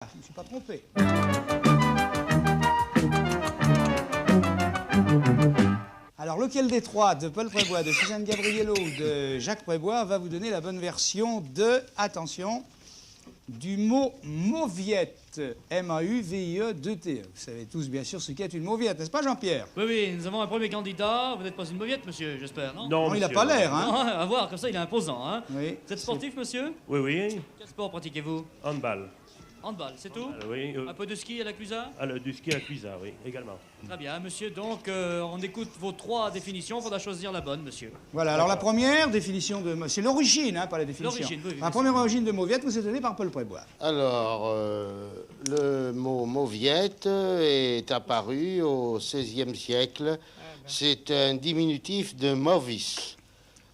Je ne me suis pas trompé. Alors, lequel des trois, de Paul Prébois, de Suzanne Gabriello ou de Jacques Prébois, va vous donner la bonne version de, attention, du mot mauviette, M-A-U-V-I-E-2-T-E. Vous savez tous, bien sûr, ce qu'est une mauviette, n'est-ce pas, Jean-Pierre? Oui, oui, nous avons un premier candidat. Vous n'êtes pas une mauviette, monsieur, j'espère, non? Non, il n'a pas l'air, hein? Non, à voir, comme ça, il est imposant, hein? Oui. Vous êtes sportif, monsieur? Oui, oui. Quel sport pratiquez-vous? Handball. Handball, c'est tout? Oui. Un peu de ski à la Clusa? Du ski à la cuisine, oui, également. Très bien, monsieur. Donc, on écoute vos trois définitions. Il faudra choisir la bonne, monsieur. Voilà, alors la première définition de... C'est l'origine, hein, pas la définition. L'origine, oui, oui, La première origine de mauviette vous est donnée par Paul Prébois. Alors, le mot mauviette est apparu au XVIe siècle. C'est un diminutif de movis.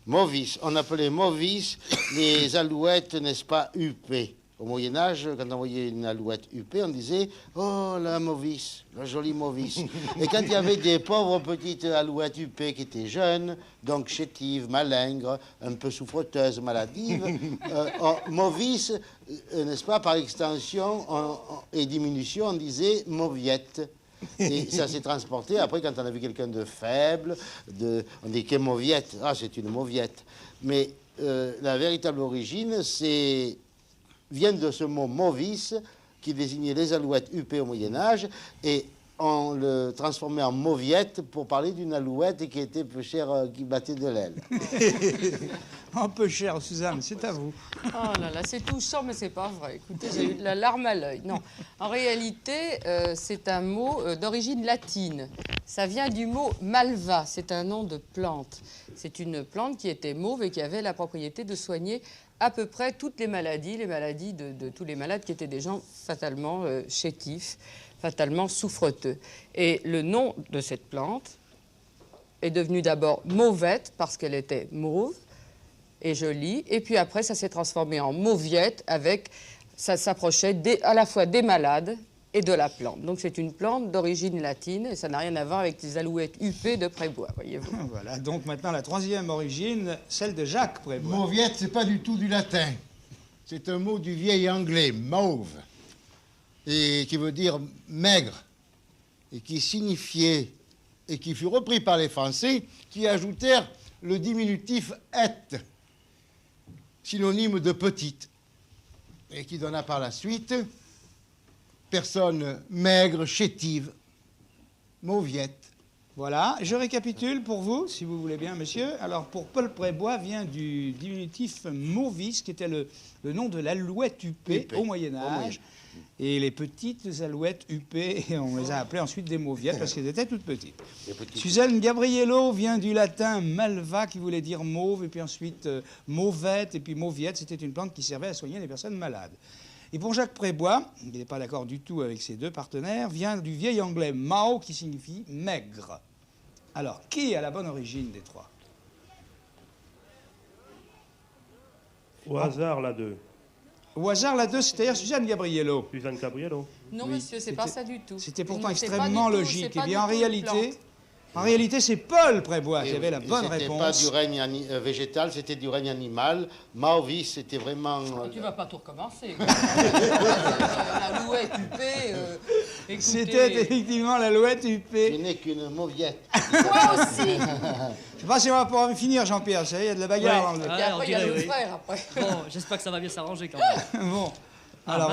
Movis, on appelait movis les alouettes, n'est-ce pas, huppées. Au Moyen-Âge, quand on voyait une alouette huppée, on disait « Oh, la movis, la jolie movis ». Et quand il y avait des pauvres petites alouettes huppées qui étaient jeunes, donc chétives, malingres, un peu souffreteuses, maladives, movis, n'est-ce pas, par extension et diminution, on disait mauviette. Et ça s'est transporté. Après, quand on a vu quelqu'un de faible, on dit qu'est mauviette. Ah, c'est une mauviette. Mais la véritable origine, vient de ce mot movis, qui désignait les alouettes huppées au Moyen-Âge, et on le transformait en mauviette pour parler d'une alouette qui était peu chère, qui battait de l'aile. Un peu cher, Suzanne, c'est à vous. Oh là là, c'est touchant, mais c'est pas vrai. Écoutez, j'ai eu de la larme à l'œil. Non, en réalité, c'est un mot d'origine latine. Ça vient du mot malva, c'est un nom de plante. C'est une plante qui était mauve et qui avait la propriété de soigner à peu près toutes les maladies de tous les malades qui étaient des gens fatalement chétifs, fatalement souffreteux. Et le nom de cette plante est devenu d'abord mauvette parce qu'elle était mauve et jolie, et puis après ça s'est transformé en mauviette avec, ça s'approchait à la fois des malades et de la plante. Donc c'est une plante d'origine latine et ça n'a rien à voir avec les alouettes huppées de Prébois, voyez-vous. Voilà, donc maintenant la troisième origine, celle de Jacques Prébois. Mauviette, c'est pas du tout du latin. C'est un mot du vieil anglais, mauve, et qui veut dire maigre, et qui signifiait, et qui fut repris par les Français, qui ajoutèrent le diminutif et, synonyme de petite, et qui donna par la suite personne maigre, chétive, mauviette. Voilà, je récapitule pour vous, si vous voulez bien, monsieur. Alors, pour Paul Prébois, vient du diminutif mauvis, qui était le nom de l'alouette huppée au Moyen-Âge. Et les petites alouettes huppées, on les a appelées ensuite des mauviettes, parce qu'elles étaient toutes petites. Suzanne Gabriello vient du latin malva, qui voulait dire mauve, et puis ensuite mauvette, et puis mauviette. C'était une plante qui servait à soigner les personnes malades. Et pour Jacques Prébois, il n'est pas d'accord du tout avec ses deux partenaires, vient du vieil anglais mau qui signifie maigre. Alors, qui a la bonne origine des trois? Au hasard, la 2. Au hasard, la deux, c'est-à-dire Suzanne Gabriello. Suzanne Gabriello. Non, Oui, monsieur, c'est pas ça du tout. C'était pourtant C'est pas extrêmement du tout, logique. c'est Eh pas bien, du tout une plante. en réalité, c'est Paul Prébois qui Et avait la bonne C'était réponse. pas du règne végétal, c'était du règne animal. Mauvis, c'était vraiment... Tu vas pas tout recommencer. L'alouette huppée, écoutez... C'était effectivement l'alouette Je huppée. n'ai qu'une mauviette. Moi aussi. Je ne sais pas si on va pouvoir finir, Jean-Pierre. Vous savez, il y a de la bagarre. Ouais. dans le- Et après, il y a on le dirait, oui. frère, après. Bon, j'espère que ça va bien s'arranger quand même. Bon, alors...